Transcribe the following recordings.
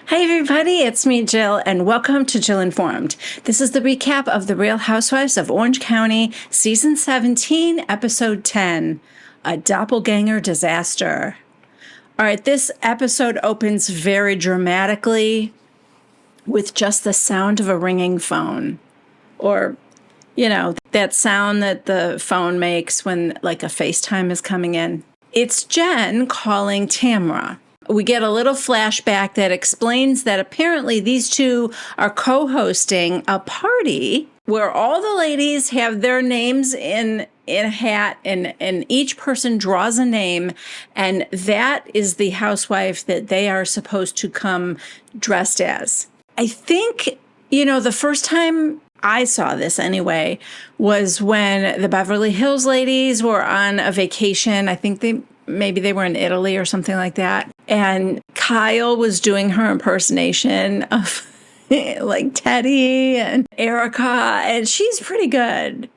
Hi everybody, it's me Jill and welcome to Jill Informed. This is the recap of The Real Housewives of Orange County, Season 17, Episode 10, A Doppelgänger Disaster. All right, this episode opens very dramatically with just the sound of a ringing phone. Or, you know, that sound that the phone makes when like a FaceTime is coming in. It's Jen calling Tamra. We get a little flashback that explains that apparently these two are co-hosting a party where all the ladies have their names in a hat and each person draws a name, and that is the housewife that they are supposed to come dressed as. I think, the first time I saw this anyway was when the Beverly Hills ladies were on a vacation. I think maybe they were in Italy or something like that. And Kyle was doing her impersonation of like Teddy and Erica, and she's pretty good.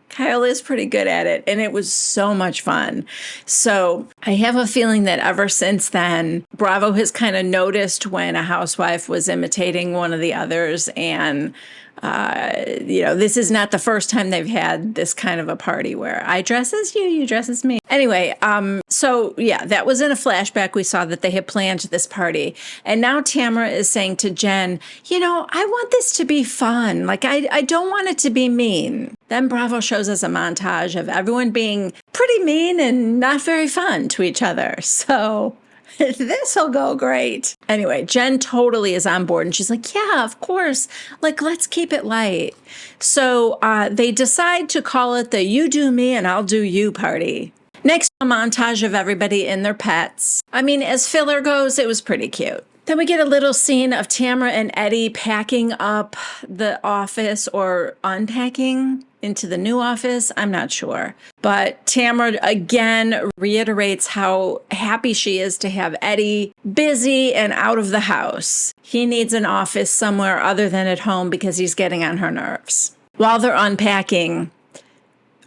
Kyle is pretty good at it, and it was so much fun. So I have a feeling that ever since then, Bravo has kind of noticed when a housewife was imitating one of the others, and this is not the first time they've had this kind of a party where I dress as you, you dress as me. Anyway, that was in a flashback. We saw that they had planned this party. And now Tamra is saying to Jen, I want this to be fun. Like, I don't want it to be mean. Then Bravo shows us a montage of everyone being pretty mean and not very fun to each other. So this'll go great. Anyway, Jen totally is on board and she's like, yeah, of course. Like, let's keep it light. So they decide to call it the You Do Me and I'll Do You party. Next, a montage of everybody in their pets. I mean, as filler goes, it was pretty cute. Then we get a little scene of Tamra and Eddie packing up the office or unpacking into the new office. I'm not sure. But Tamra again reiterates how happy she is to have Eddie busy and out of the house. He needs an office somewhere other than at home because he's getting on her nerves. While they're unpacking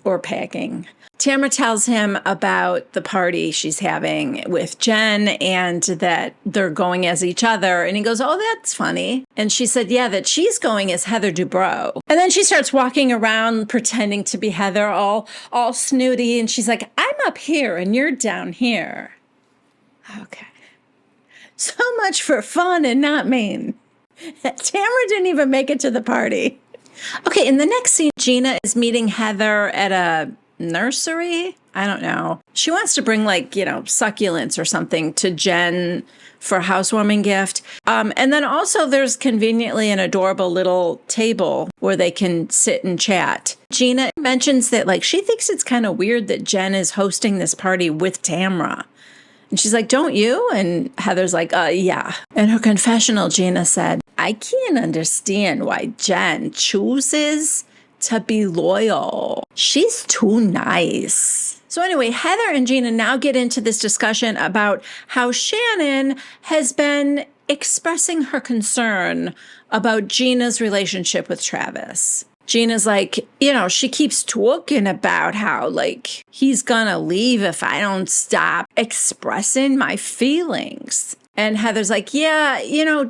or packing, Tamra tells him about the party she's having with Jen and that they're going as each other. And he goes, oh, that's funny. And she said, yeah, that she's going as Heather Dubrow. And then she starts walking around pretending to be Heather, all snooty. And she's like, I'm up here and you're down here. Okay. So much for fun and not mean. Tamra didn't even make it to the party. Okay, in the next scene, Gina is meeting Heather at a nursery. I don't know. She wants to bring succulents or something to Jen for a housewarming gift. And then also there's conveniently an adorable little table where they can sit and chat. Gina mentions that she thinks it's kind of weird that Jen is hosting this party with Tamra. And she's like, don't you? And Heather's like, yeah. In her confessional, Gina said, I can't understand why Jen chooses to be loyal. She's too nice. So anyway, Heather and Gina now get into this discussion about how Shannon has been expressing her concern about Gina's relationship with Travis. Gina's like, she keeps talking about how he's gonna leave if I don't stop expressing my feelings. And Heather's like, yeah,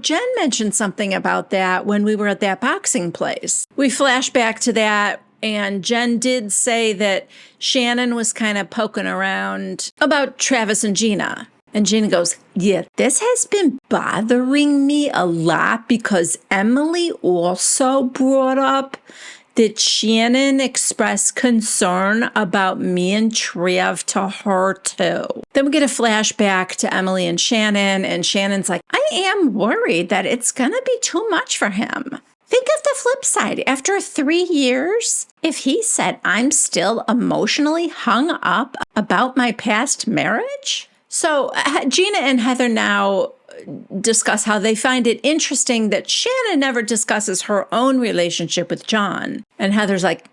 Jen mentioned something about that when we were at that boxing place. We flash back to that, and Jen did say that Shannon was kind of poking around about Travis and Gina. And Gina goes, yeah, this has been bothering me a lot because Emily also brought up that Shannon expressed concern about me and Trev to her too. Then we get a flashback to Emily and Shannon's like, I am worried that it's gonna be too much for him. Think of the flip side. After 3 years, if he said I'm still emotionally hung up about my past marriage. So Gina and Heather now discuss how they find it interesting that Shannon never discusses her own relationship with John. And Heather's like,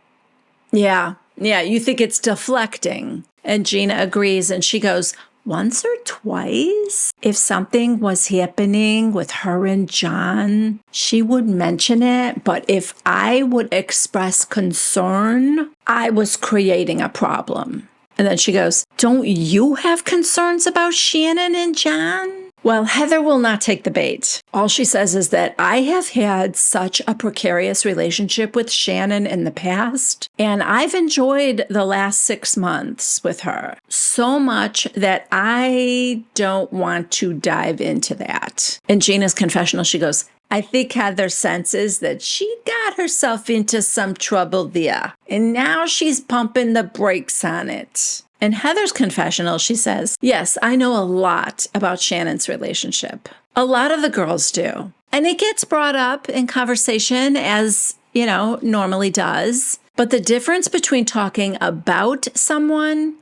yeah, you think it's deflecting. And Gina agrees, and she goes, once or twice, if something was happening with her and John, she would mention it. But if I would express concern, I was creating a problem. And then she goes, don't you have concerns about Shannon and John? Well, Heather will not take the bait. All she says is that I have had such a precarious relationship with Shannon in the past, and I've enjoyed the last 6 months with her so much that I don't want to dive into that. In Gina's confessional, she goes, I think Heather senses that she got herself into some trouble there, and now she's pumping the brakes on it. In Heather's confessional, she says, yes, I know a lot about Shannon's relationship. A lot of the girls do. And it gets brought up in conversation as, normally does. But the difference between talking about someone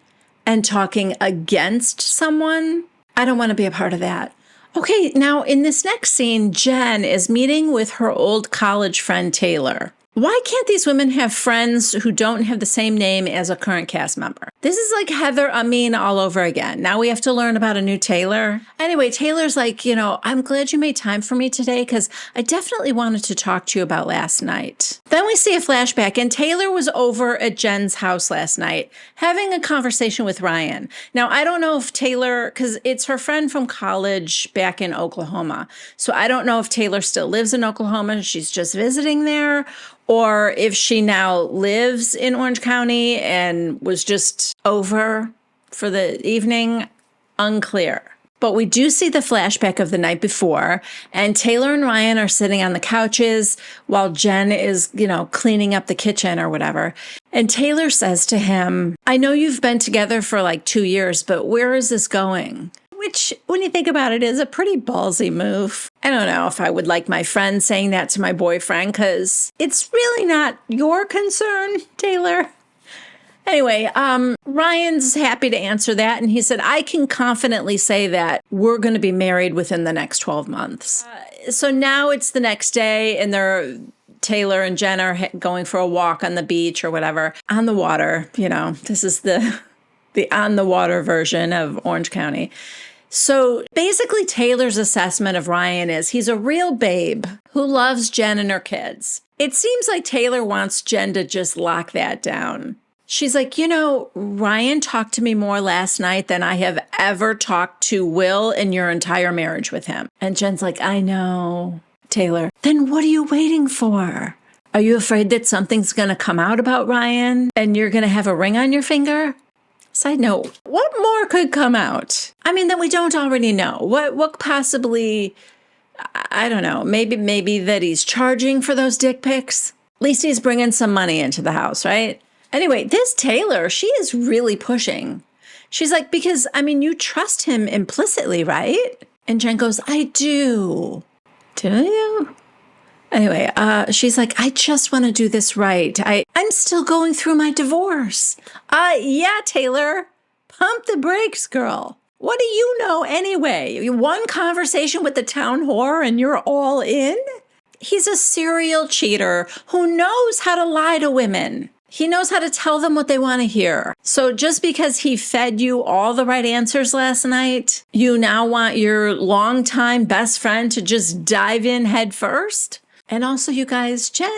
and talking against someone, I don't want to be a part of that. Okay, now in this next scene, Jen is meeting with her old college friend, Taylor. Why can't these women have friends who don't have the same name as a current cast member? This is like Heather Amin all over again. Now we have to learn about a new Taylor. Anyway, Taylor's like, I'm glad you made time for me today because I definitely wanted to talk to you about last night. Then we see a flashback, and Taylor was over at Jen's house last night having a conversation with Ryan. Now, I don't know if Taylor, because it's her friend from college back in Oklahoma. So I don't know if Taylor still lives in Oklahoma. She's just visiting there, or if she now lives in Orange County and was just over for the evening, unclear. But we do see the flashback of the night before, and Taylor and Ryan are sitting on the couches while Jen is, cleaning up the kitchen or whatever. And Taylor says to him, I know you've been together for like 2 years, but where is this going? Which, when you think about it, is a pretty ballsy move. I don't know if I would like my friend saying that to my boyfriend, because it's really not your concern, Taylor. Anyway, Ryan's happy to answer that, and he said, I can confidently say that we're going to be married within the next 12 months. So now it's the next day, and Taylor and Jen are going for a walk on the beach or whatever, on the water. This is the on the water version of Orange County. So basically, Taylor's assessment of Ryan is he's a real babe who loves Jen and her kids. It seems like Taylor wants Jen to just lock that down. She's like, Ryan talked to me more last night than I have ever talked to Will in your entire marriage with him. And Jen's like, I know, Taylor. Then what are you waiting for? Are you afraid that something's going to come out about Ryan and you're going to have a ring on your finger? Side note, what more could come out? I mean, that we don't already know. What possibly, I don't know, maybe that he's charging for those dick pics? At least he's bringing some money into the house, right? Anyway, this Taylor, she is really pushing. She's like, because, you trust him implicitly, right? And Jen goes, I do. Do you? Anyway, she's like, I just want to do this right. I'm still going through my divorce. Yeah, Taylor, pump the brakes, girl. What do you know anyway? One conversation with the town whore and you're all in? He's a serial cheater who knows how to lie to women. He knows how to tell them what they want to hear. So just because he fed you all the right answers last night, you now want your longtime best friend to just dive in head first? And also, you guys, Jen,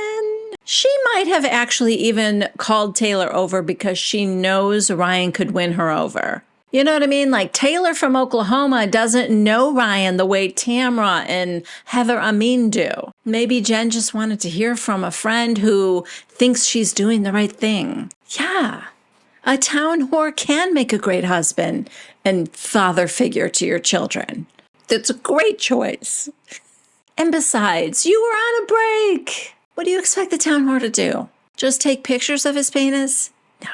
she might have actually even called Taylor over because she knows Ryan could win her over. You know what I mean? Like Taylor from Oklahoma doesn't know Ryan the way Tamra and Heather Amin do. Maybe Jen just wanted to hear from a friend who thinks she's doing the right thing. Yeah, a town whore can make a great husband and father figure to your children. That's a great choice. And besides, you were on a break. What do you expect the town whore to do? Just take pictures of his penis? No.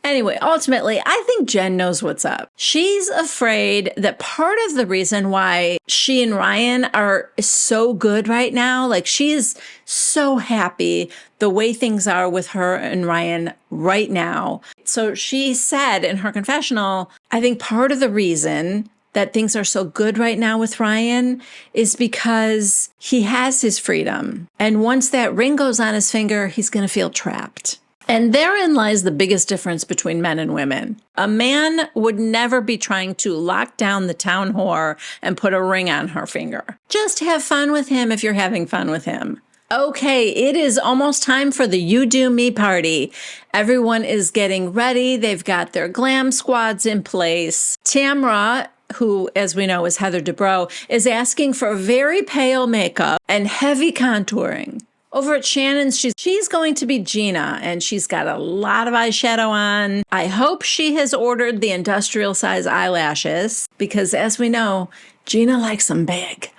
Anyway, ultimately, I think Jen knows what's up. She's afraid that part of the reason why she and Ryan are so good right now, like she is so happy the way things are with her and Ryan right now. So she said in her confessional, I think part of the reason that things are so good right now with Ryan is because he has his freedom. And once that ring goes on his finger, he's going to feel trapped. And therein lies the biggest difference between men and women. A man would never be trying to lock down the town whore and put a ring on her finger. Just have fun with him if you're having fun with him. Okay, it is almost time for the You Do Me party. Everyone is getting ready. They've got their glam squads in place. Tamra who, as we know, is Heather Dubrow, is asking for very pale makeup and heavy contouring. Over at Shannon's, she's going to be Gina, and she's got a lot of eyeshadow on. I hope she has ordered the industrial size eyelashes, because as we know, Gina likes them big.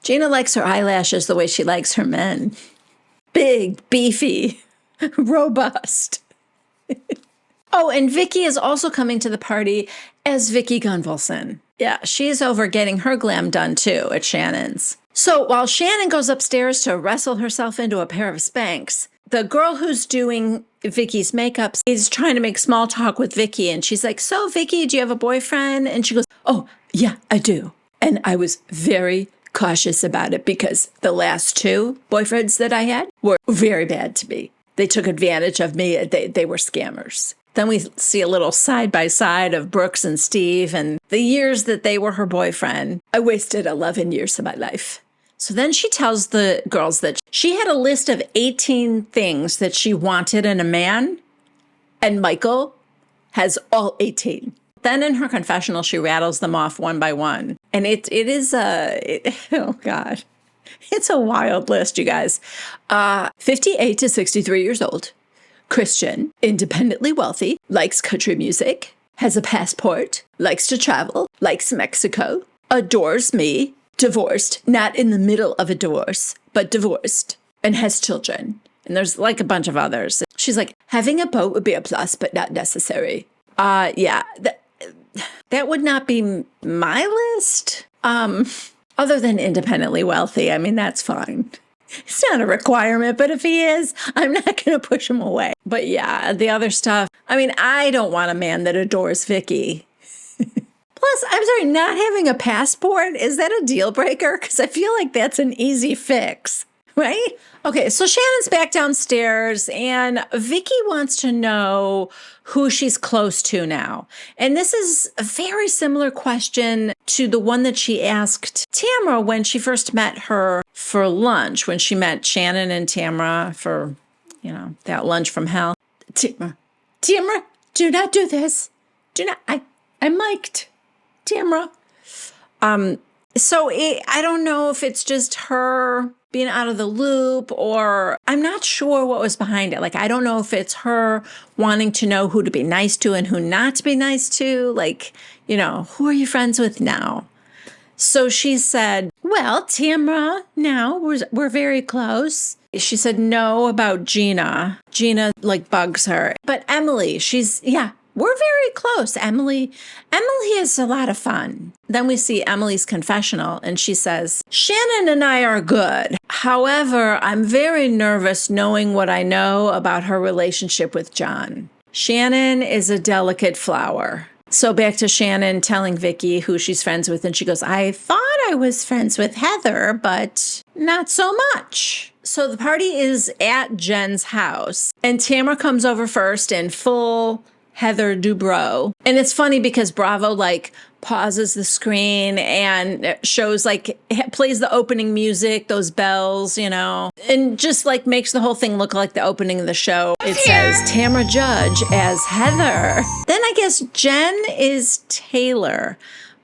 Gina likes her eyelashes the way she likes her men. Big, beefy, robust. Oh, and Vicky is also coming to the party as Vicky Gunvalson. Yeah, she's over getting her glam done too at Shannon's. So while Shannon goes upstairs to wrestle herself into a pair of Spanx, the girl who's doing Vicky's makeup is trying to make small talk with Vicky. And she's like, so Vicky, do you have a boyfriend? And she goes, oh, yeah, I do. And I was very cautious about it because the last 2 boyfriends that I had were very bad to me. They took advantage of me. They were scammers. Then we see a little side-by-side of Brooks and Steve and the years that they were her boyfriend. I wasted 11 years of my life. So then she tells the girls that she had a list of 18 things that she wanted in a man, and Michael has all 18. Then in her confessional, she rattles them off one by one. And it is oh God, it's a wild list, you guys. 58 to 63 years old, Christian, independently wealthy, likes country music, has a passport, likes to travel, likes Mexico, adores me, divorced, not in the middle of a divorce, but divorced, and has children. And there's like a bunch of others. She's like, having a boat would be a plus, but not necessary. Yeah, that would not be my list. Other than independently wealthy. I mean, that's fine. It's not a requirement, but if he is, I'm not going to push him away. But yeah, the other stuff. I mean, I don't want a man that adores Vicky. Plus, I'm sorry, not having a passport, is that a deal breaker? Because I feel like that's an easy fix, right? Okay, so Shannon's back downstairs, and Vicky wants to know who she's close to now. And this is a very similar question to the one that she asked Tamra when she first met her for lunch, when she met Shannon and Tamra for, that lunch from hell. Tamra, do not do this. Do not, I'm mic'd. Tamra. So I don't know if it's just her being out of the loop, or I'm not sure what was behind it. Like, I don't know if it's her wanting to know who to be nice to and who not to be nice to. Like, who are you friends with now? So she said, well, Tamra, now we're very close. She said no about Gina. Gina bugs her. But Emily, we're very close. Emily is a lot of fun. Then we see Emily's confessional, and she says, Shannon and I are good. However, I'm very nervous knowing what I know about her relationship with John. Shannon is a delicate flower. So back to Shannon telling Vicky who she's friends with, and she goes, I thought I was friends with Heather, but not so much. So the party is at Jen's house, and Tamra comes over first in full Heather Dubrow. And it's funny because Bravo pauses the screen and shows plays the opening music, those bells, and just makes the whole thing look like the opening of the show. It says Tamra Judge as Heather. Then I guess Jen is Taylor,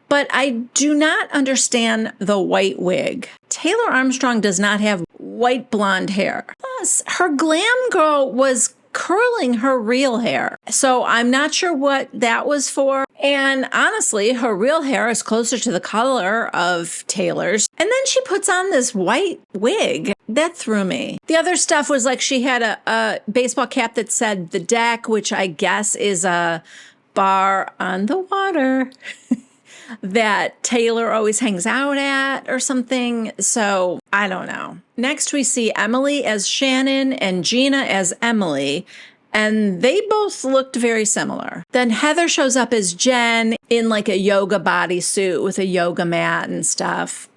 but I do not understand the white wig. Taylor Armstrong does not have white blonde hair. Plus, her glam girl was curling her real hair. So I'm not sure what that was for. And honestly, her real hair is closer to the color of Taylor's. And then she puts on this white wig. That threw me. The other stuff was she had a baseball cap that said The Deck, which I guess is a bar on the water that Taylor always hangs out at or something. So I don't know. Next, we see Emily as Shannon and Gina as Emily, and they both looked very similar. Then Heather shows up as Jen in a yoga bodysuit with a yoga mat and stuff.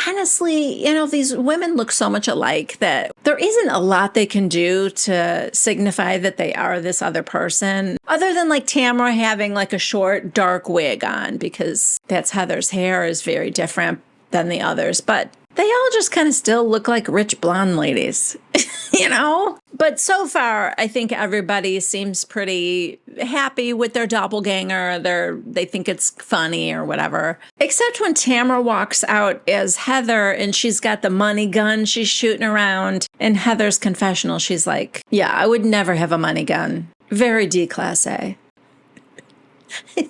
Honestly, these women look so much alike that there isn't a lot they can do to signify that they are this other person, other than Tamra having a short, dark wig on, because that's Heather's hair is very different than the others. But they all just kind of still look like rich blonde ladies. you know? But so far, I think everybody seems pretty happy with their doppelganger. They think it's funny or whatever. Except when Tamara walks out as Heather and she's got the money gun she's shooting around. In Heather's confessional, she's like, yeah, I would never have a money gun. Very D-class A. I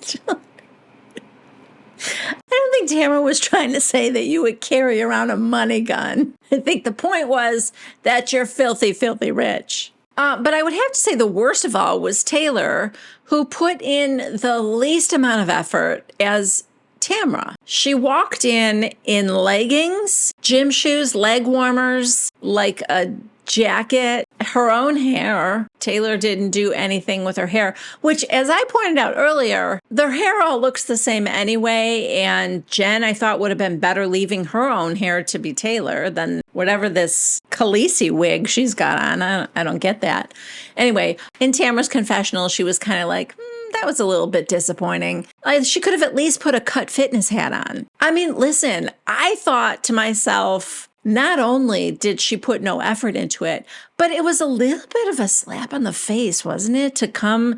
don't think Tamara was trying to say that you would carry around a money gun. I think the point was that you're filthy, filthy rich. But I would have to say the worst of all was Taylor, who put in the least amount of effort as Tamara. She walked in leggings, gym shoes, leg warmers, like a jacket, her own hair. Taylor didn't do anything with her hair, which, as I pointed out earlier, their hair all looks the same anyway. And Jen, I thought, would have been better leaving her own hair to be Taylor than whatever this Khaleesi wig she's got on. I don't get that. Anyway, in Tamara's confessional, she was kind of like, that was a little bit disappointing. She could have at least put a cut fitness hat on. I mean, listen, I thought to myself, not only did she put no effort into it, but it was a little bit of a slap on the face, wasn't it? To come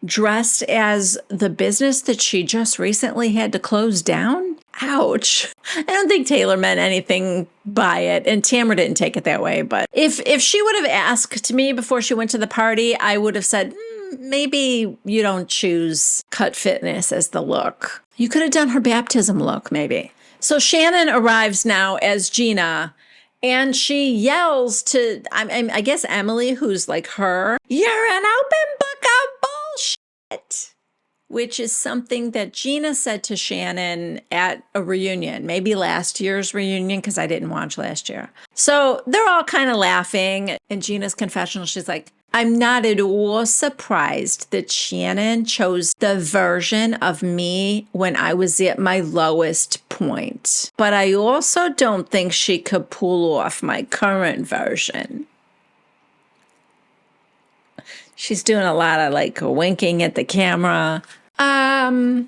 dressed as the business that she just recently had to close down? Ouch. I don't think Taylor meant anything by it, and Tamara didn't take it that way. But if she would have asked me before she went to the party, I would have said, maybe you don't choose cut fitness as the look. You could have done her baptism look, maybe. So Shannon arrives now as Gina, and she yells to, I guess, Emily, who's like her, "You're an open book of bullshit," which is something that Gina said to Shannon at a reunion, maybe last year's reunion, because I didn't watch last year. So they're all kind of laughing. In Gina's confessional, she's like, I'm not at all surprised that Shannon chose the version of me when I was at my lowest point. But I also don't think she could pull off my current version. She's doing a lot of like winking at the camera. Okay.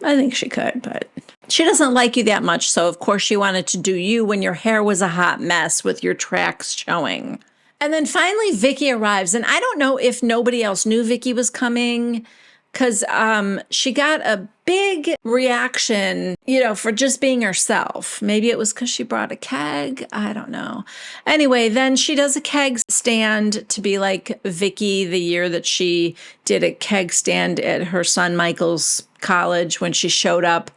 I think she could, but she doesn't like you that much. So, of course, she wanted to do you when your hair was a hot mess with your tracks showing. And then finally, Vicky arrives. And I don't know if nobody else knew Vicky was coming because she got a big reaction, for just being herself. Maybe it was because she brought a keg. I don't know. Anyway, then she does a keg stand to be like Vicky the year that she did a keg stand at her son Michael's college when she showed up.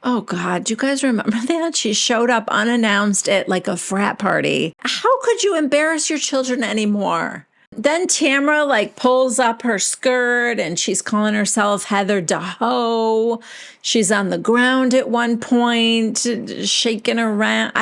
Oh God, do you guys remember that? She showed up unannounced at like a frat party. How could you embarrass your children anymore? Then Tamara pulls up her skirt and she's calling herself Heather DeHo. She's on the ground at one point, shaking around.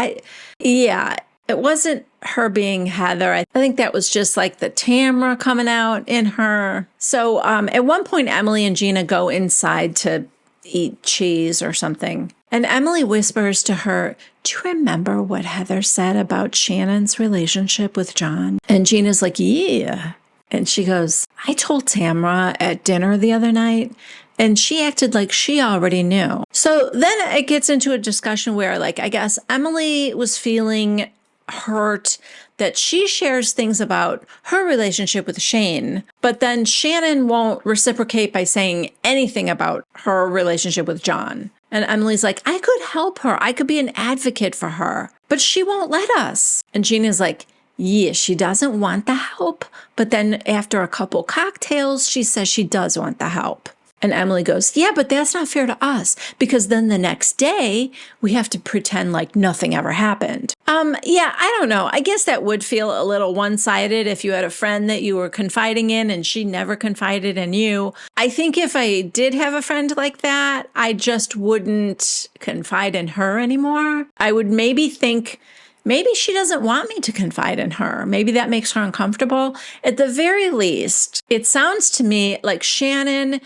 It wasn't her being Heather. I think that was just like the Tamara coming out in her. So at one point, Emily and Gina go inside to eat cheese or something. And Emily whispers to her, do you remember what Heather said about Shannon's relationship with John? And Gina's like, yeah. And she goes, I told Tamara at dinner the other night, and she acted like she already knew. So then it gets into a discussion where, I guess Emily was feeling hurt that she shares things about her relationship with Shane, but then Shannon won't reciprocate by saying anything about her relationship with John. And Emily's like, I could help her. I could be an advocate for her, but she won't let us. And Gina's like, yeah, she doesn't want the help. But then after a couple cocktails, she says she does want the help. And Emily goes, yeah, but that's not fair to us because then the next day we have to pretend like nothing ever happened. I don't know. I guess that would feel a little one-sided if you had a friend that you were confiding in and she never confided in you. I think if I did have a friend like that, I just wouldn't confide in her anymore. I would maybe think, maybe she doesn't want me to confide in her. Maybe that makes her uncomfortable. At the very least, it sounds to me like Shannon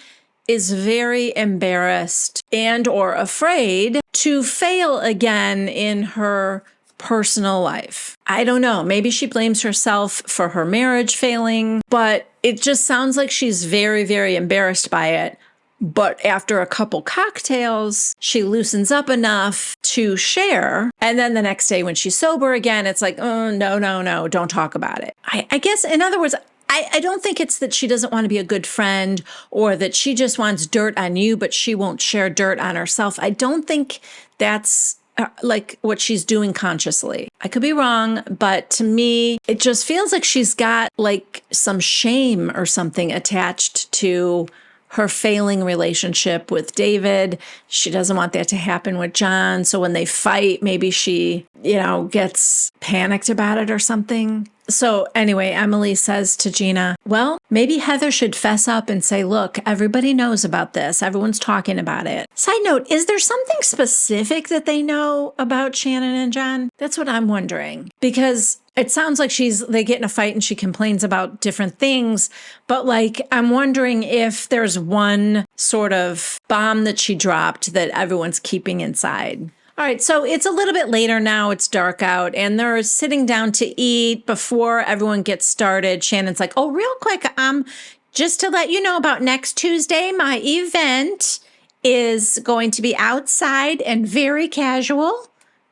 is very embarrassed and or afraid to fail again in her personal life. I don't know. Maybe she blames herself for her marriage failing, but it just sounds like she's very, very embarrassed by it. But after a couple cocktails, she loosens up enough to share. And then the next day when she's sober again, it's like, oh, no, don't talk about it. I guess, in other words, I don't think it's that she doesn't want to be a good friend or that she just wants dirt on you, but she won't share dirt on herself. I don't think that's like what she's doing consciously. I could be wrong, but to me, it just feels like she's got like some shame or something attached to her failing relationship with David. She doesn't want that to happen with John. So when they fight, maybe she, gets panicked about it or something. So anyway, Emily says to Gina, well, maybe Heather should fess up and say, look, everybody knows about this. Everyone's talking about it. Side note, is there something specific that they know about Shannon and John? That's what I'm wondering. Because it sounds like they get in a fight and she complains about different things. But I'm wondering if there's one sort of bomb that she dropped that everyone's keeping inside. All right, so it's a little bit later now. It's dark out, and they're sitting down to eat before everyone gets started. Shannon's like, oh, real quick, just to let you know about next Tuesday, my event is going to be outside and very casual.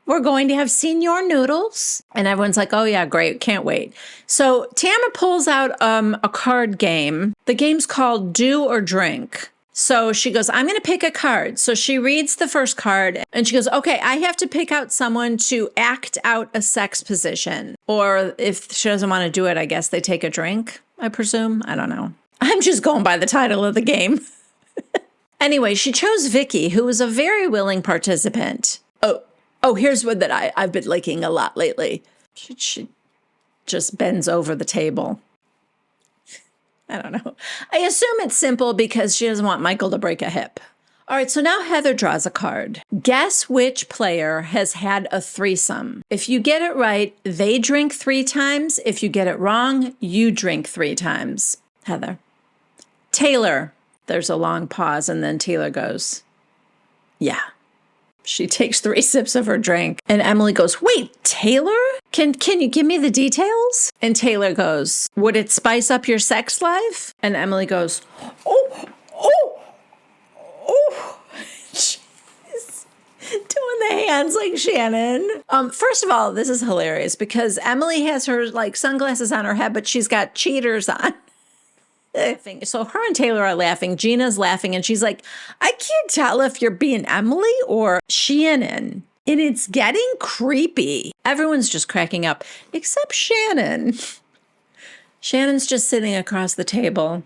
We're going to have senior noodles. And everyone's like, oh, yeah, great. Can't wait. So Tamara pulls out a card game. The game's called Do or Drink. So she goes, I'm going to pick a card. So she reads the first card and she goes, okay, I have to pick out someone to act out a sex position. Or if she doesn't want to do it, I guess they take a drink, I presume. I don't know. I'm just going by the title of the game. Anyway, she chose Vicky, who was a very willing participant. Oh, here's one that I've been liking a lot lately. She just bends over the table. I don't know. I assume it's simple because she doesn't want Michael to break a hip. All right, so now Heather draws a card. Guess which player has had a threesome. If you get it right, they drink 3 times. If you get it wrong, you drink 3 times. Heather. Taylor. There's a long pause, and then Taylor goes, yeah. She takes 3 sips of her drink, and Emily goes, wait, Taylor? Can you give me the details? And Taylor goes, would it spice up your sex life? And Emily goes, oh. She's doing the hands like Shannon. First of all, this is hilarious because Emily has her sunglasses on her head, but she's got cheaters on. Laughing. So her and Taylor are laughing. Gina's laughing, and she's like, I can't tell if you're being Emily or Shannon. And it's getting creepy. Everyone's just cracking up, except Shannon. Shannon's just sitting across the table.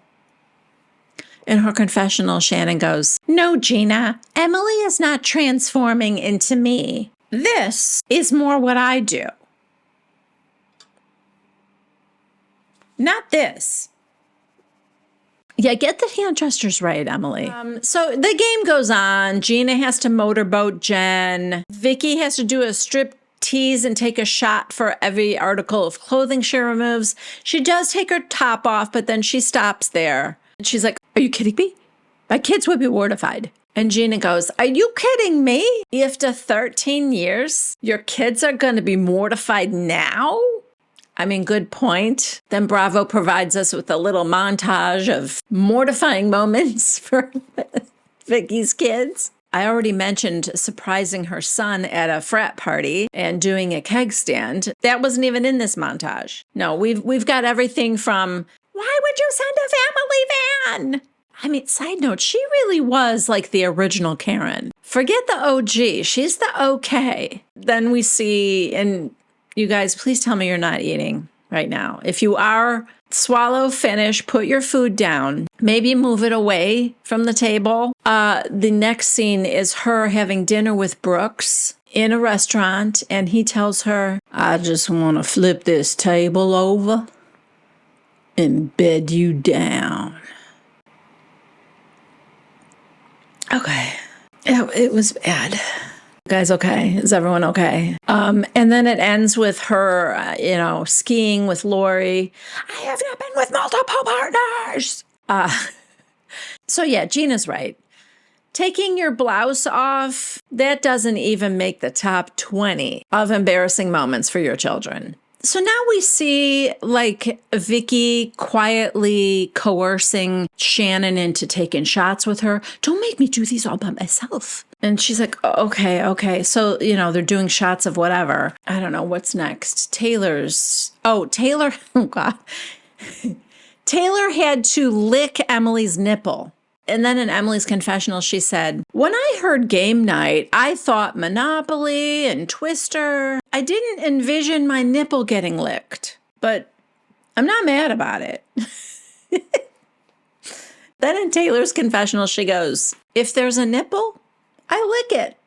In her confessional, Shannon goes, no, Gina, Emily is not transforming into me. This is more what I do. Not this. Yeah, get the hand gestures right, Emily. So the game goes on. Gina has to motorboat Jen. Vicky has to do a strip tease and take a shot for every article of clothing she removes. She does take her top off, but then she stops there. And she's like, are you kidding me? My kids would be mortified. And Gina goes, are you kidding me? After 13 years, your kids are going to be mortified now? I mean, good point. Then Bravo provides us with a little montage of mortifying moments for Vicky's kids. I already mentioned surprising her son at a frat party and doing a keg stand. That wasn't even in this montage. No, we've got everything from, why would you send a family van? I mean, side note, she really was like the original Karen. Forget the OG. She's the okay. Then we see, and you guys, please tell me you're not eating right now. If you are, swallow, finish, put your food down. Maybe move it away from the table. The next scene is her having dinner with Brooks in a restaurant, and he tells her, I just want to flip this table over and bed you down. Okay. It was bad. Guys, okay? Is everyone okay? And then it ends with her, skiing with Lori. I have not been with multiple partners. So yeah, Gina's right. Taking your blouse off, that doesn't even make the top 20 of embarrassing moments for your children. So now we see like Vicky quietly coercing Shannon into taking shots with her. Don't make me do these all by myself. And she's like, okay. So, they're doing shots of whatever. I don't know what's next. Taylor. Oh God. Taylor had to lick Emily's nipple. And then in Emily's confessional, she said, when I heard game night, I thought Monopoly and Twister. I didn't envision my nipple getting licked, but I'm not mad about it. Then in Taylor's confessional, she goes, if there's a nipple, I lick it.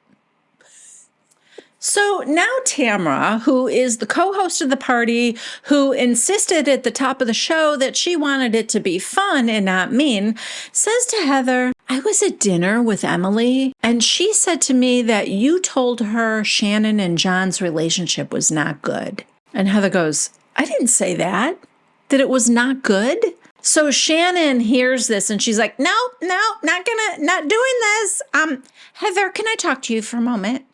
So now Tamra, who is the co-host of the party, who insisted at the top of the show that she wanted it to be fun and not mean, says to Heather, I was at dinner with Emily, and she said to me that you told her Shannon and John's relationship was not good. And Heather goes, I didn't say that it was not good. So Shannon hears this and she's like, no, not doing this. Heather, can I talk to you for a moment?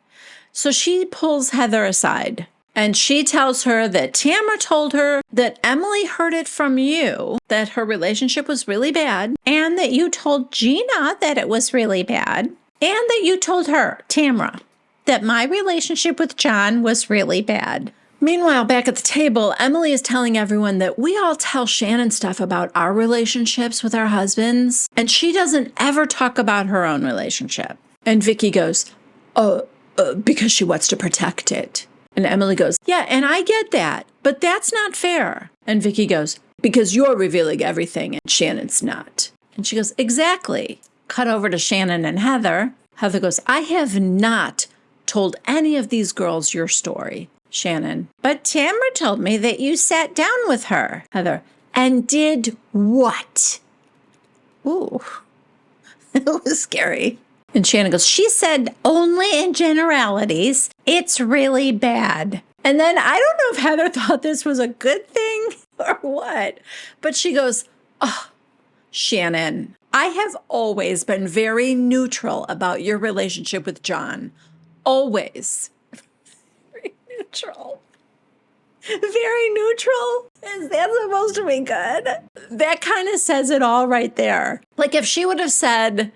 So she pulls Heather aside and she tells her that Tamra told her that Emily heard it from you, that her relationship was really bad, and that you told Gina that it was really bad, and that you told her, Tamra, that my relationship with John was really bad. Meanwhile, back at the table, Emily is telling everyone that we all tell Shannon stuff about our relationships with our husbands, and she doesn't ever talk about her own relationship. And Vicky goes, because she wants to protect it. And Emily goes, yeah, and I get that, but that's not fair. And Vicky goes, because you're revealing everything and Shannon's not. And she goes, exactly. Cut over to Shannon and Heather. Heather goes, I have not told any of these girls your story. Shannon, but Tamra told me that you sat down with her. Heather, and did what? Ooh, it was scary. And Shannon goes, she said only in generalities, it's really bad. And then I don't know if Heather thought this was a good thing or what, but she goes, oh, Shannon, I have always been very neutral about your relationship with John. Always. Very neutral. Very neutral? Is that supposed to be good? That kind of says it all right there. Like if she would have said,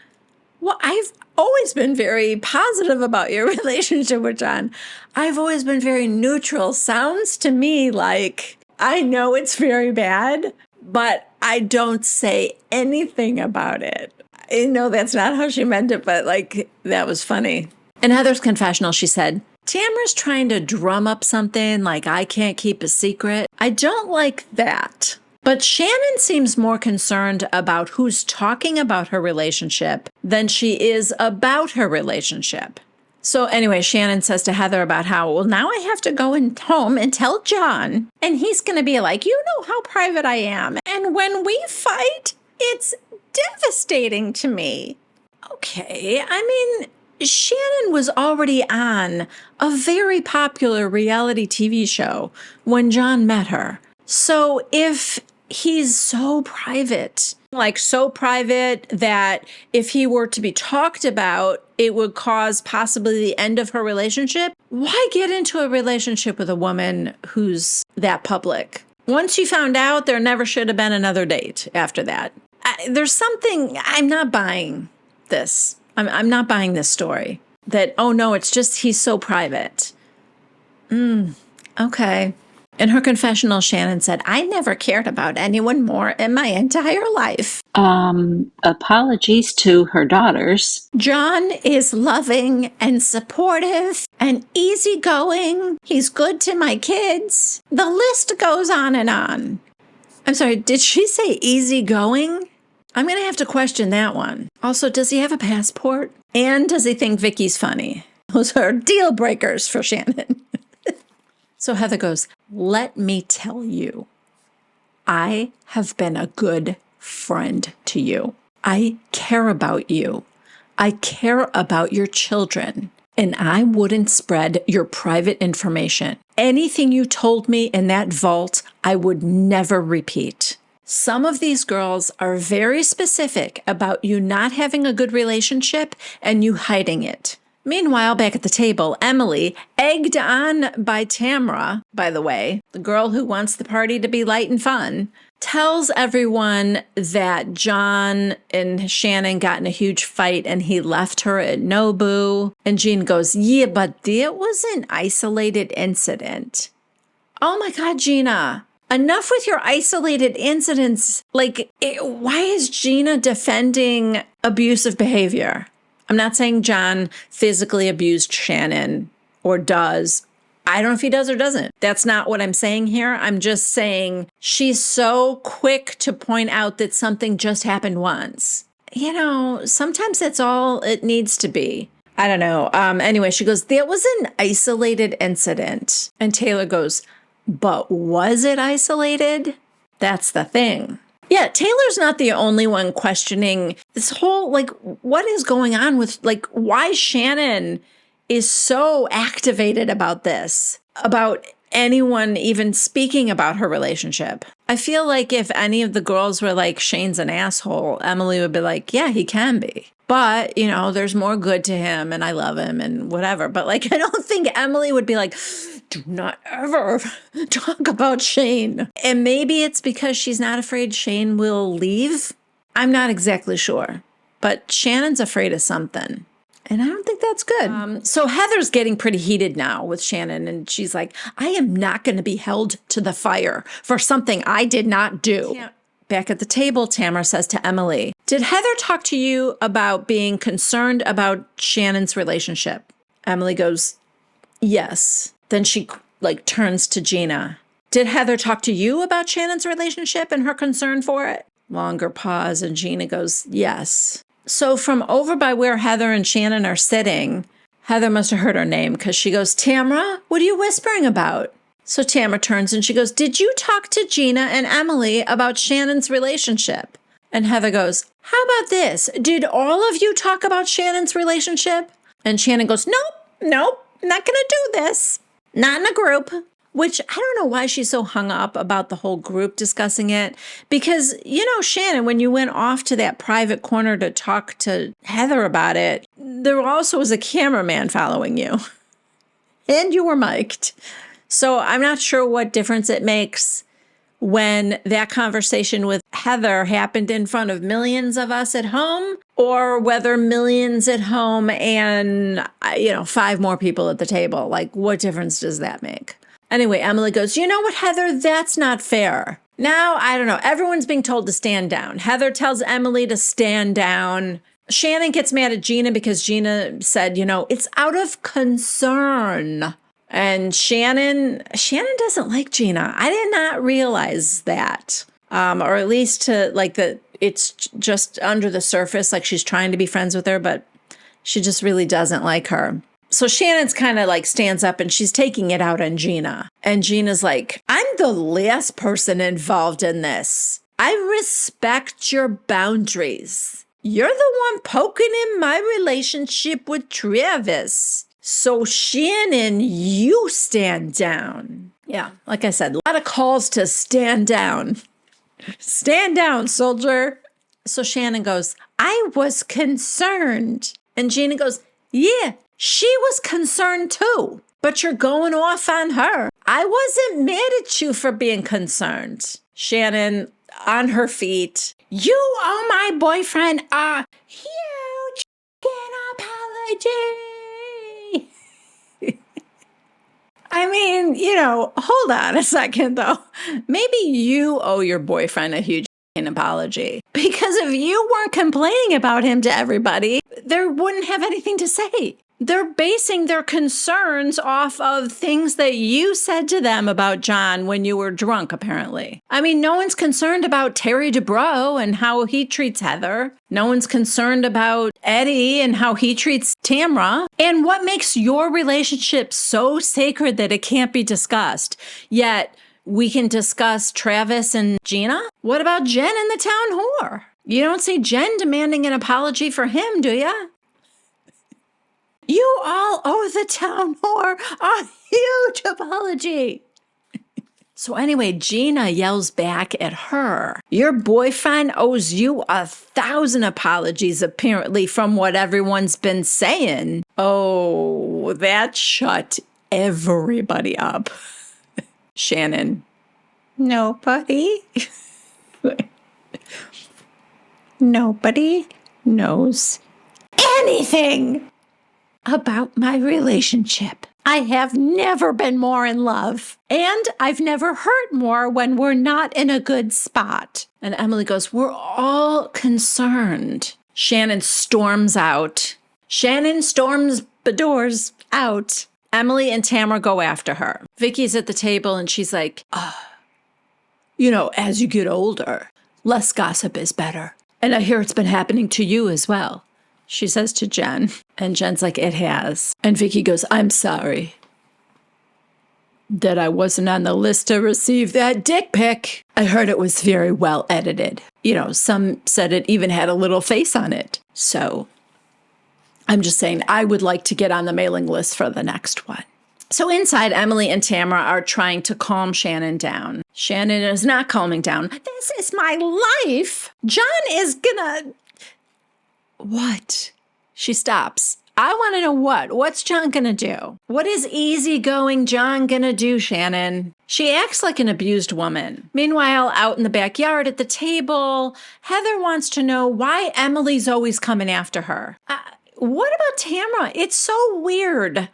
well, I've always been very positive about your relationship with John. I've always been very neutral. Sounds to me like I know it's very bad, but I don't say anything about it. I know that's not how she meant it, but like that was funny. In Heather's confessional, she said, Tamra's trying to drum up something like I can't keep a secret. I don't like that. But Shannon seems more concerned about who's talking about her relationship than she is about her relationship. So anyway, Shannon says to Heather about how, well, now I have to go home and tell John, and he's going to be like, you know how private I am. And when we fight, it's devastating to me. Okay, I mean, Shannon was already on a very popular reality TV show when John met her. So if he's so private, like so private that if he were to be talked about, it would cause possibly the end of her relationship, why get into a relationship with a woman who's that public? Once you found out, there never should have been another date after that. There's something, I'm not buying this. I'm not buying this story that, oh no, it's just he's so private. Okay. In her confessional, Shannon said, I never cared about anyone more in my entire life. Apologies to her daughters. John is loving and supportive and easygoing. He's good to my kids. The list goes on and on. I'm sorry, did she say easygoing? I'm going to have to question that one. Also, does he have a passport? And does he think Vicky's funny? Those are deal breakers for Shannon. So Heather goes, let me tell you, I have been a good friend to you. I care about you. I care about your children, and I wouldn't spread your private information. Anything you told me in that vault, I would never repeat. Some of these girls are very specific about you not having a good relationship and you hiding it. Meanwhile, back at the table, Emily, egged on by Tamra, by the way, the girl who wants the party to be light and fun, tells everyone that John and Shannon got in a huge fight and he left her at Nobu. And Gina goes, yeah, but that was an isolated incident. Oh my God, Gina. Enough with your isolated incidents. Like, why is Gina defending abusive behavior? I'm not saying John physically abused Shannon or does. I don't know if he does or doesn't. That's not what I'm saying here. I'm just saying she's so quick to point out that something just happened once. You know, sometimes that's all it needs to be. I don't know. Anyway, she goes, that was an isolated incident. And Taylor goes, but was it isolated? That's the thing. Yeah, Taylor's not the only one questioning this whole, like, what is going on with, like, why Shannon is so activated about this, about anyone even speaking about her relationship. I feel like if any of the girls were like, Shane's an asshole, Emily would be like, yeah, he can be. But, you know, there's more good to him and I love him and whatever. But like, I don't think Emily would be like, do not ever talk about Shane. And maybe it's because she's not afraid Shane will leave. I'm not exactly sure. But Shannon's afraid of something. And I don't think that's good. So Heather's getting pretty heated now with Shannon. And she's like, I am not going to be held to the fire for something I did not do. Back at the table, Tamara says to Emily, did Heather talk to you about being concerned about Shannon's relationship? Emily goes, yes. Then she like turns to Gina. Did Heather talk to you about Shannon's relationship and her concern for it? Longer pause. And Gina goes, yes. So from over by where Heather and Shannon are sitting, Heather must have heard her name because she goes, Tamara, what are you whispering about? So Tamara turns and she goes, did you talk to Gina and Emily about Shannon's relationship? And Heather goes, how about this? Did all of you talk about Shannon's relationship? And Shannon goes, nope, not going to do this. Not in a group. Which I don't know why she's so hung up about the whole group discussing it. Because, you know, Shannon, when you went off to that private corner to talk to Heather about it, there also was a cameraman following you. And you were mic'd. So I'm not sure what difference it makes when that conversation with Heather happened in front of millions of us at home, or whether millions at home and, 5 more people at the table. Like, what difference does that make? Anyway, Emily goes, you know what, Heather? That's not fair. Now, I don't know. Everyone's being told to stand down. Heather tells Emily to stand down. Shannon gets mad at Gina because Gina said, it's out of concern. And Shannon doesn't like Gina. I did not realize that. Or at least it's just under the surface, like she's trying to be friends with her, but she just really doesn't like her. So Shannon's kind of like stands up and she's taking it out on Gina. And Gina's like, I'm the last person involved in this. I respect your boundaries. You're the one poking in my relationship with Travis. So Shannon, you stand down. Yeah, like I said, a lot of calls to stand down. Stand down, soldier. So Shannon goes, I was concerned. And Gina goes, yeah. She was concerned too, but you're going off on her. I wasn't mad at you for being concerned. Shannon on her feet. You owe my boyfriend a huge apology. I mean, hold on a second though. Maybe you owe your boyfriend a huge apology, because if you weren't complaining about him to everybody, they wouldn't have anything to say. They're basing their concerns off of things that you said to them about John when you were drunk, apparently. I mean, no one's concerned about Terry Dubrow and how he treats Heather. No one's concerned about Eddie and how he treats Tamra. And what makes your relationship so sacred that it can't be discussed? Yet we can discuss Travis and Gina? What about Jen and the town whore? You don't see Jen demanding an apology for him, do ya? You all owe the town whore a huge apology. So anyway, Gina yells back at her. Your boyfriend owes you 1,000 apologies, apparently, from what everyone's been saying. Oh, that shut everybody up. Shannon. Nobody. Nobody knows anything about my relationship. I have never been more in love, and I've never hurt more when we're not in a good spot. And Emily goes, we're all concerned. Shannon storms out. Shannon storms the doors out. Emily and Tamara go after her. Vicky's at the table and she's like, as you get older, less gossip is better. And I hear it's been happening to you as well. She says to Jen, and Jen's like, it has. And Vicky goes, I'm sorry that I wasn't on the list to receive that dick pic. I heard it was very well edited. Some said it even had a little face on it. So I'm just saying I would like to get on the mailing list for the next one. So inside, Emily and Tamara are trying to calm Shannon down. Shannon is not calming down. This is my life. John is gonna... What? She stops. I want to know what. What's John going to do? What is easygoing John going to do, Shannon? She acts like an abused woman. Meanwhile, out in the backyard at the table, Heather wants to know why Emily's always coming after her. What about Tamara? It's so weird.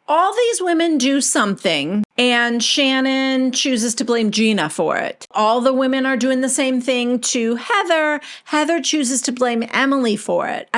All these women do something, and Shannon chooses to blame Gina for it. All the women are doing the same thing to Heather. Heather chooses to blame Emily for it.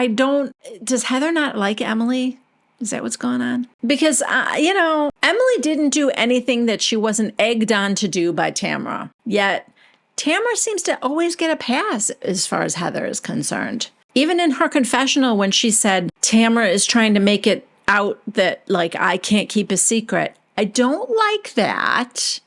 Does Heather not like Emily? Is that what's going on? Because, Emily didn't do anything that she wasn't egged on to do by Tamara. Yet, Tamara seems to always get a pass as far as Heather is concerned. Even in her confessional when she said Tamara is trying to make it out that, I can't keep a secret. I don't like that.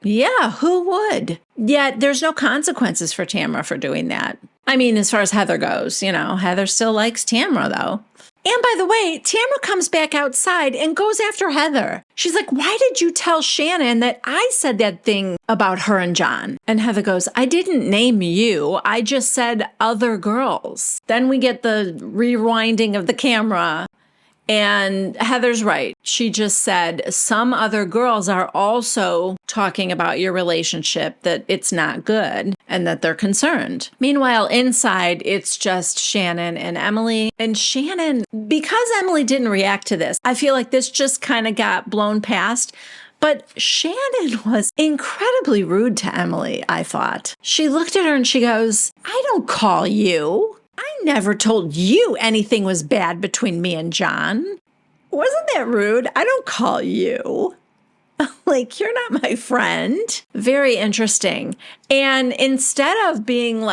Yeah, who would? Yet there's no consequences for Tamara for doing that. I mean, as far as Heather goes, Heather still likes Tamara, though. And by the way, Tamara comes back outside and goes after Heather. She's like, why did you tell Shannon that I said that thing about her and John? And Heather goes, I didn't name you. I just said other girls. Then we get the rewinding of the camera. And Heather's right. She just said some other girls are also talking about your relationship, that it's not good and that they're concerned. Meanwhile, inside, it's just Shannon and Emily. And Shannon, because Emily didn't react to this, I feel like this just kind of got blown past. But Shannon was incredibly rude to Emily, I thought. She looked at her and she goes, I don't call you. I never told you anything was bad between me and John. Wasn't that rude? I don't call you. You're not my friend. Very interesting. And instead of being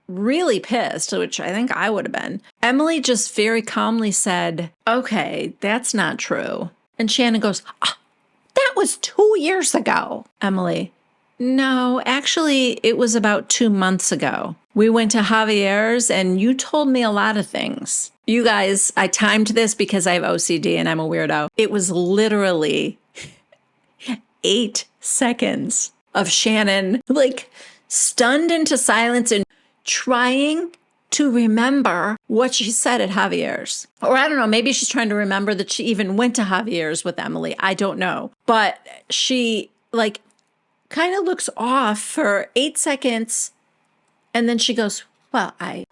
really pissed, which I think I would have been, Emily just very calmly said, okay, that's not true. And Shannon goes, that was 2 years ago. Emily, no, actually, it was about 2 months ago. We went to Javier's and you told me a lot of things. You guys, I timed this because I have OCD and I'm a weirdo. It was literally 8 seconds of Shannon, stunned into silence and trying to remember what she said at Javier's. Or I don't know, maybe she's trying to remember that she even went to Javier's with Emily. I don't know. But she, kind of looks off for 8 seconds. And then she goes, well, I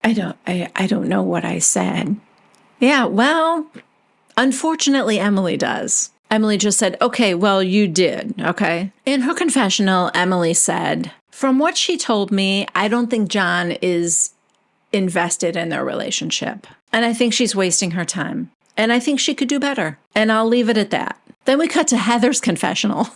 don't know what I said. Yeah, well, unfortunately, Emily does. Emily just said, okay, well, you did, okay? In her confessional, Emily said, from what she told me, I don't think John is invested in their relationship. And I think she's wasting her time. And I think she could do better. And I'll leave it at that. Then we cut to Heather's confessional.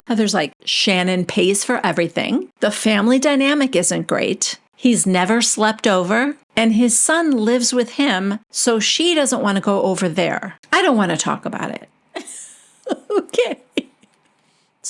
Heather's like, Shannon pays for everything. The family dynamic isn't great. He's never slept over. And his son lives with him, so she doesn't want to go over there. I don't want to talk about it. Okay.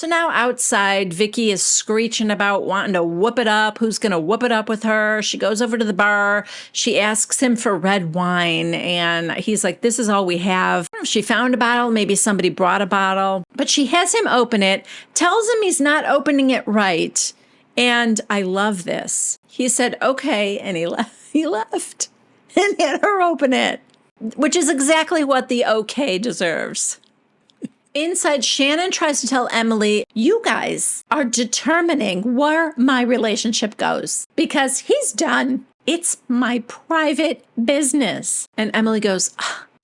So now outside, Vicky is screeching about wanting to whoop it up. Who's going to whoop it up with her? She goes over to the bar. She asks him for red wine. And he's like, this is all we have. She found a bottle. Maybe somebody brought a bottle. But she has him open it, tells him he's not opening it right. And I love this. He said, okay. And he left and had her open it, which is exactly what the okay deserves. Inside, Shannon tries to tell Emily, you guys are determining where my relationship goes because he's done. It's my private business. And Emily goes,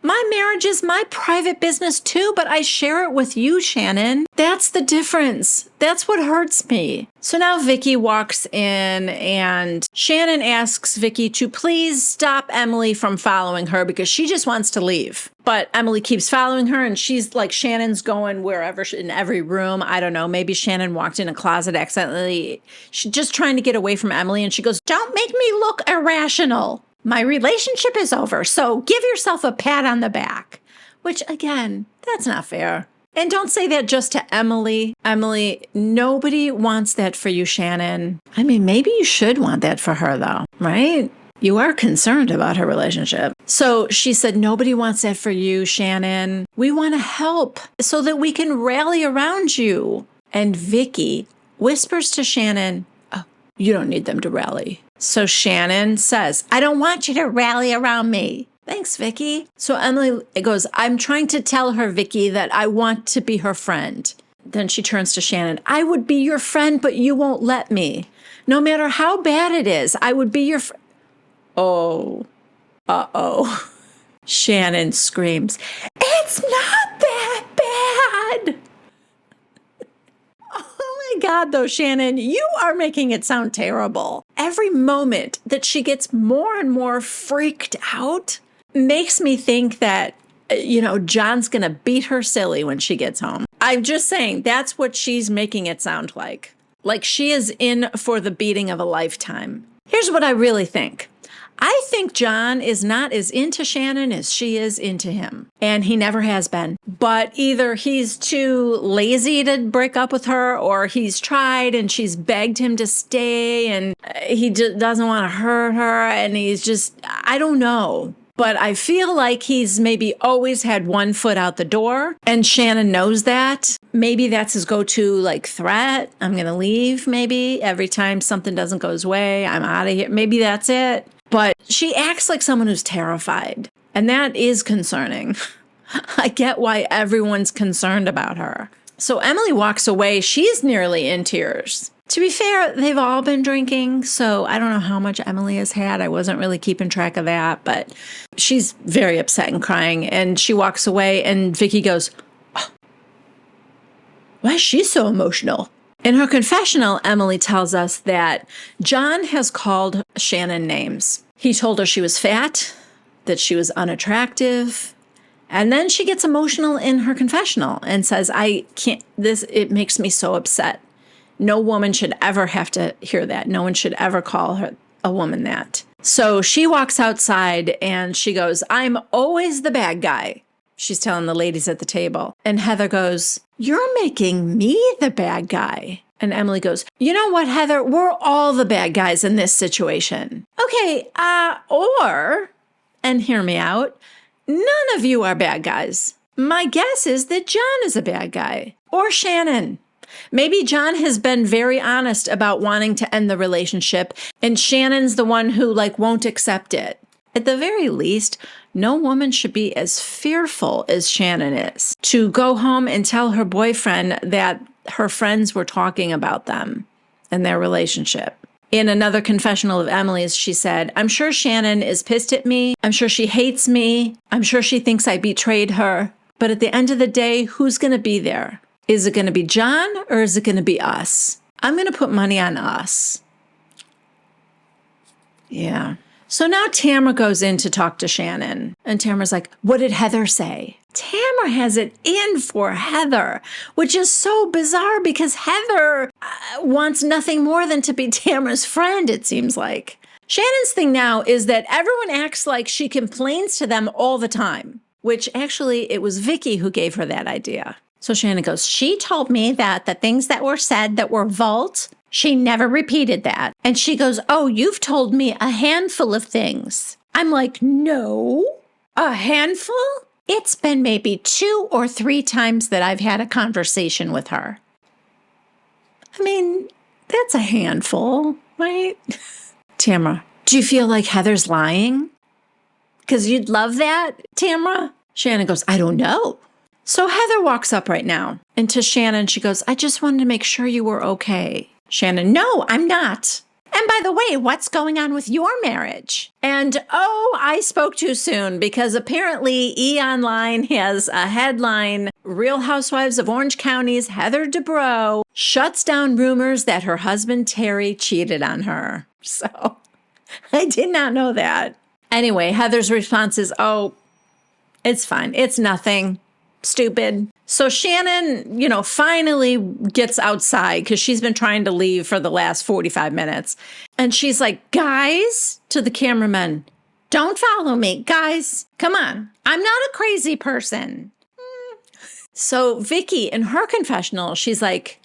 my marriage is my private business too, but I share it with you, Shannon. That's the difference. That's what hurts me. So now Vicky walks in and Shannon asks Vicky to please stop Emily from following her because she just wants to leave. But Emily keeps following her and she's like, Shannon's going wherever, in every room. I don't know. Maybe Shannon walked in a closet accidentally. She's just trying to get away from Emily. And she goes, don't make me look irrational. My relationship is over, so give yourself a pat on the back. Which, again, that's not fair. And don't say that just to Emily. Emily, nobody wants that for you, Shannon. I mean, maybe you should want that for her, though, right? You are concerned about her relationship. So she said, nobody wants that for you, Shannon. We want to help so that we can rally around you. And Vicky whispers to Shannon, oh, you don't need them to rally. So Shannon says, I don't want you to rally around me. Thanks, Vicky. So Emily goes, I'm trying to tell her, Vicky, that I want to be her friend. Then she turns to Shannon. I would be your friend, but you won't let me. No matter how bad it is, I would be your friend. Oh, uh-oh. Shannon screams, it's not that bad. Oh my God, though, Shannon, you are making it sound terrible. Every moment that she gets more and more freaked out makes me think that, John's going to beat her silly when she gets home. I'm just saying that's what she's making it sound like. Like she is in for the beating of a lifetime. Here's what I really think. I think John is not as into Shannon as she is into him. And he never has been. But either he's too lazy to break up with her or he's tried and she's begged him to stay and he doesn't want to hurt her. And he's just, I don't know. But I feel like he's maybe always had one foot out the door and Shannon knows that. Maybe that's his go-to threat. I'm going to leave maybe every time something doesn't go his way. I'm out of here. Maybe that's it. But she acts like someone who's terrified, and that is concerning. I get why everyone's concerned about her. So Emily walks away. She's nearly in tears. To be fair, they've all been drinking, so I don't know how much Emily has had. I wasn't really keeping track of that, but she's very upset and crying, and she walks away, and Vicky goes, oh, why is she so emotional? In her confessional, Emily tells us that John has called Shannon names. He told her she was fat, that she was unattractive, and then she gets emotional in her confessional and says, it makes me so upset. No woman should ever have to hear that. No one should ever call a woman that. So she walks outside and she goes, I'm always the bad guy. She's telling the ladies at the table. And Heather goes, you're making me the bad guy. And Emily goes, you know what, Heather? We're all the bad guys in this situation. Okay, and hear me out, none of you are bad guys. My guess is that John is a bad guy. Or Shannon. Maybe John has been very honest about wanting to end the relationship, and Shannon's the one who won't accept it. At the very least, no woman should be as fearful as Shannon is to go home and tell her boyfriend that her friends were talking about them and their relationship. In another confessional of Emily's, she said, I'm sure Shannon is pissed at me. I'm sure she hates me. I'm sure she thinks I betrayed her. But at the end of the day, who's going to be there? Is it going to be John or is it going to be us? I'm going to put money on us. Yeah. So now Tamara goes in to talk to Shannon. And Tamara's like, what did Heather say? Tamara has it in for Heather, which is so bizarre because Heather wants nothing more than to be Tamara's friend, it seems like. Shannon's thing now is that everyone acts like she complains to them all the time, which actually it was Vicky who gave her that idea. So Shannon goes, she told me that the things that were said that were vault, she never repeated that. And she goes, oh, you've told me a handful of things. I'm like, no, a handful? It's been maybe 2 or 3 times that I've had a conversation with her. I mean, that's a handful, right? Tamara, do you feel like Heather's lying? Because you'd love that, Tamara? Shannon goes, I don't know. So Heather walks up right now. And to Shannon, she goes, I just wanted to make sure you were okay. Shannon, no, I'm not. And by the way, what's going on with your marriage? And oh, I spoke too soon because apparently E! Online has a headline, Real Housewives of Orange County's Heather Dubrow shuts down rumors that her husband Terry cheated on her. So I did not know that. Anyway, Heather's response is, oh, it's fine. It's nothing. Stupid. So Shannon, finally gets outside because she's been trying to leave for the last 45 minutes. And she's like, guys, to the cameraman, don't follow me. Guys, come on. I'm not a crazy person. So Vicky, in her confessional, she's like,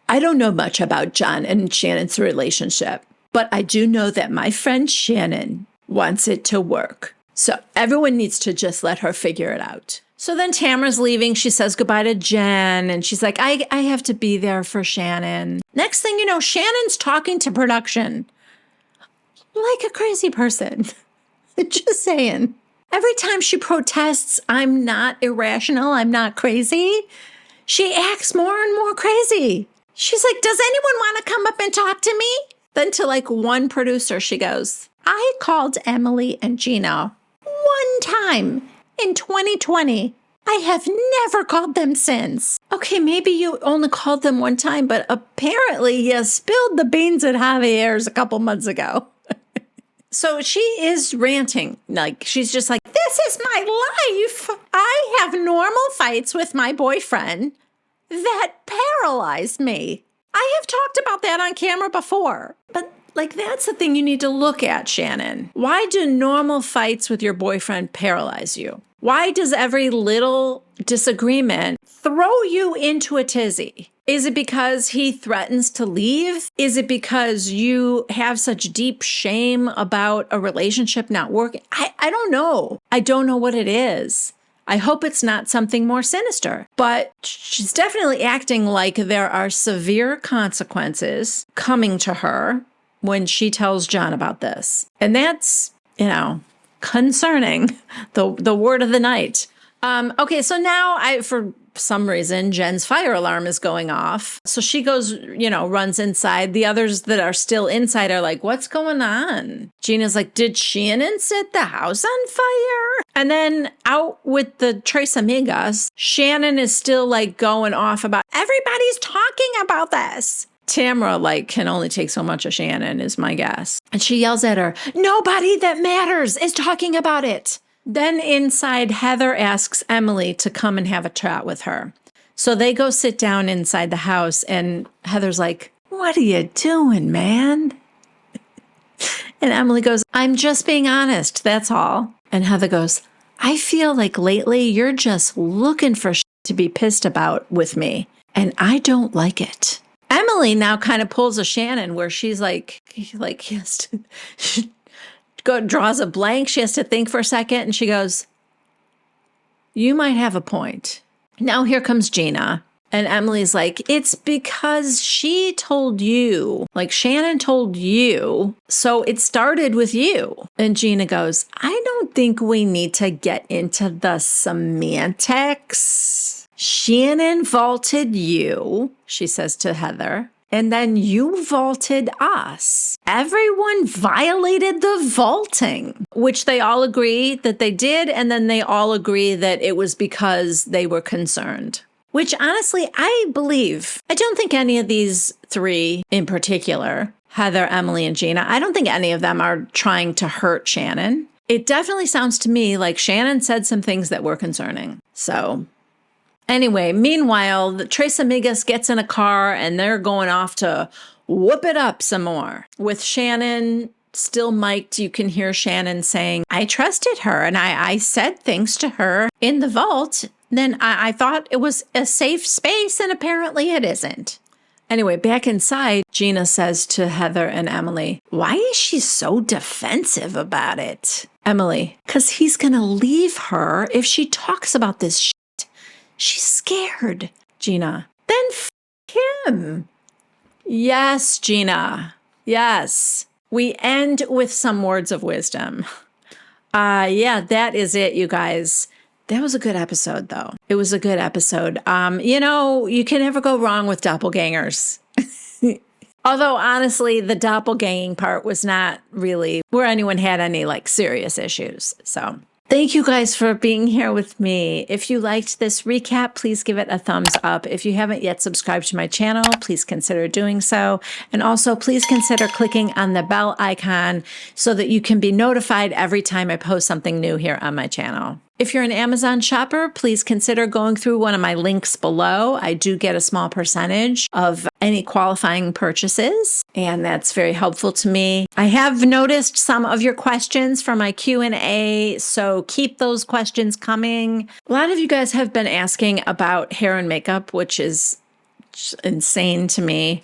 I don't know much about John and Shannon's relationship, but I do know that my friend Shannon wants it to work. So everyone needs to just let her figure it out. So then Tamara's leaving. She says goodbye to Jen. And she's like, I have to be there for Shannon. Next thing you know, Shannon's talking to production like a crazy person. Just saying. Every time she protests, I'm not irrational, I'm not crazy, she acts more and more crazy. She's like, does anyone want to come up and talk to me? Then to like one producer, she goes, I called Emily and Gina one time in 2020. I have never called them since. Okay, maybe you only called them one time, but apparently you spilled the beans at Javier's a couple months ago. So she is ranting. Like, she's just like, this is my life. I have normal fights with my boyfriend that paralyzed me. I have talked about that on camera before. But like, that's the thing you need to look at, Shannon. Why do normal fights with your boyfriend paralyze you? Why does every little disagreement throw you into a tizzy? Is it because he threatens to leave? Is it because you have such deep shame about a relationship not working? I don't know. I don't know what it is. I hope it's not something more sinister. But she's definitely acting like there are severe consequences coming to her when she tells John about this. And that's, concerning, the word of the night. Okay, so now for some reason, Jen's fire alarm is going off. So she goes, runs inside. The others that are still inside are like, what's going on? Gina's like, did Shannon set the house on fire? And then out with the Tres Amigas, Shannon is still like going off about, everybody's talking about this. Tamara can only take so much of Shannon is my guess. And she yells at her, nobody that matters is talking about it. Then inside, Heather asks Emily to come and have a chat with her. So they go sit down inside the house and Heather's like, what are you doing, man? And Emily goes, I'm just being honest, that's all. And Heather goes, I feel like lately you're just looking for shit to be pissed about with me. And I don't like it. Emily now kind of pulls a Shannon where she's like yes, she draws a blank. She has to think for a second. And she goes, you might have a point. Now here comes Gina. And Emily's like, it's because she told you, like Shannon told you. So it started with you. And Gina goes, I don't think we need to get into the semantics. Shannon vaulted you, she says to Heather, and then you vaulted us. Everyone violated the vaulting, which they all agree that they did, and then they all agree that it was because they were concerned. Which honestly, I believe. I don't think any of these three in particular, Heather, Emily, and Gina, I don't think any of them are trying to hurt Shannon. It definitely sounds to me like Shannon said some things that were concerning. So anyway, meanwhile, the Tres Amigas gets in a car and they're going off to whoop it up some more. With Shannon still mic'd, you can hear Shannon saying, I trusted her and I said things to her in the vault then I thought it was a safe space, and apparently it isn't. Anyway, back inside, Gina says to Heather and Emily, why is she so defensive about it? Emily, because he's going to leave her if she talks about this shit. She's scared. Gina, then f him. Yes, Gina. Yes. We end with some words of wisdom. Yeah, that is it, you guys. That was a good episode, though. It was a good episode. You can never go wrong with doppelgangers. Although, honestly, the doppelganging part was not really where anyone had any, serious issues. So thank you guys for being here with me. If you liked this recap, please give it a thumbs up. If you haven't yet subscribed to my channel, please consider doing so. And also, please consider clicking on the bell icon so that you can be notified every time I post something new here on my channel. If you're an Amazon shopper, please consider going through one of my links below. I do get a small percentage of any qualifying purchases, and that's very helpful to me. I have noticed some of your questions for my Q&A, so keep those questions coming. A lot of you guys have been asking about hair and makeup, which is insane to me.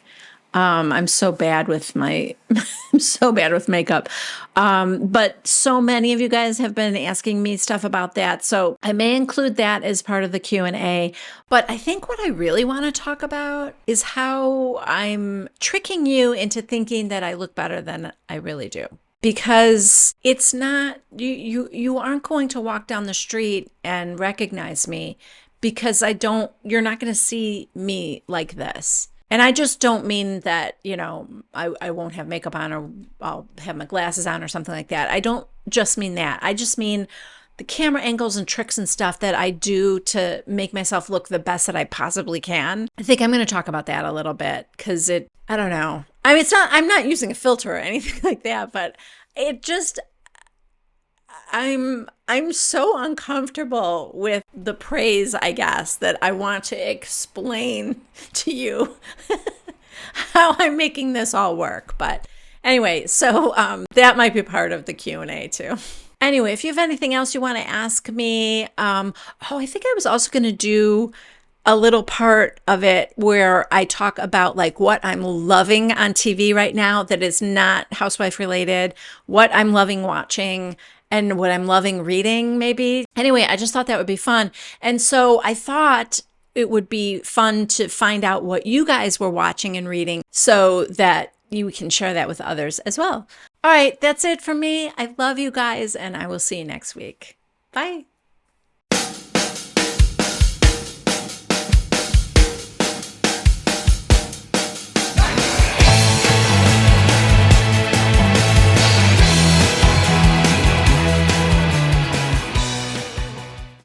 I'm so bad with I'm so bad with makeup. But so many of you guys have been asking me stuff about that. So I may include that as part of the Q&A. But I think what I really want to talk about is how I'm tricking you into thinking that I look better than I really do. Because it's not, you aren't going to walk down the street and recognize me because you're not going to see me like this. And I just don't mean that, I won't have makeup on or I'll have my glasses on or something like that. I don't just mean that. I just mean the camera angles and tricks and stuff that I do to make myself look the best that I possibly can. I think I'm going to talk about that a little bit because I don't know. I mean, I'm not using a filter or anything like that, but it just, I'm so uncomfortable with the praise, I guess, that I want to explain to you how I'm making this all work. But anyway, so that might be part of the Q&A too. Anyway, if you have anything else you want to ask me, I think I was also going to do a little part of it where I talk about what I'm loving on TV right now that is not housewife related, what I'm loving watching, and what I'm loving reading, maybe. Anyway, I just thought that would be fun. And so I thought it would be fun to find out what you guys were watching and reading so that you can share that with others as well. All right, that's it for me. I love you guys, and I will see you next week. Bye.